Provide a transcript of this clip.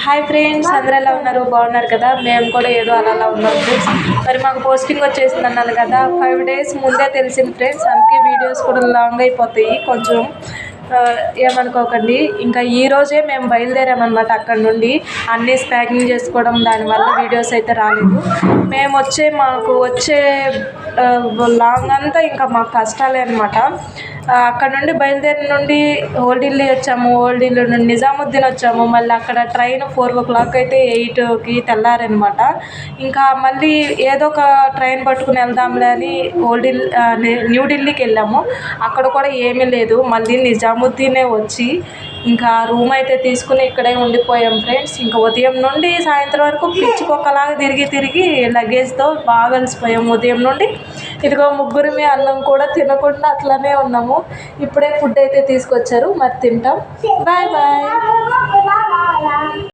Hi friends, అందరూ ఎలా ఉన్నారు? బాగున్నారు కదా? మేము కూడా ఏదో అలా ఉన్నాం ఫ్రెండ్స్. మరి మాకు పోస్టింగ్ వచ్చేసింది అన్నాను కదా, 5 days ముందే తెలిసింది ఫ్రెండ్స్. అందుకే వీడియోస్ కూడా లాంగ్ అయిపోతాయి కొంచెం, ఏమనుకోకండి. ఇంకా ఈరోజే మేము బయలుదేరామన్నమాట. అక్కడ నుండి అన్నీ ప్యాకింగ్ చేసుకోవడం, దానివల్ల వీడియోస్ అయితే రాలేదు. మాకు వచ్చే లాంగ్ అంతా ఇంకా మాకు కష్టాలే అనమాట. అక్కడ నుండి బయలుదేరి నుండి ఓల్డ్ ఢిల్లీ వచ్చాము, ఓల్డ్ ఢిల్లీ నుండి నిజాముద్దీన్ వచ్చాము. మళ్ళీ అక్కడ ట్రైన్ 4 o'clock అయితే 8కి తెల్లారనమాట. ఇంకా మళ్ళీ ఏదో ఒక ట్రైన్ పట్టుకుని వెళ్దాంలే అని న్యూఢిల్లీకి వెళ్ళాము. అక్కడ కూడా ఏమీ లేదు. మళ్ళీ నిజాముద్దీనే వచ్చి ఇంకా రూమ్ అయితే తీసుకుని ఇక్కడే ఉండిపోయాం ఫ్రెండ్స్. ఇంకా ఉదయం నుండి సాయంత్రం వరకు పిచ్చుకొక్కలాగా తిరిగి లగేజ్తో బాగా అలసిపోయాము. ఉదయం నుండి ఇదిగో ముగ్గురిమి అన్నం కూడా తినకుండా అట్లనే ఉన్నాము. ఇప్పుడే ఫుడ్ అయితే తీసుకొచ్చారు, మరి తింటాం. Bye bye.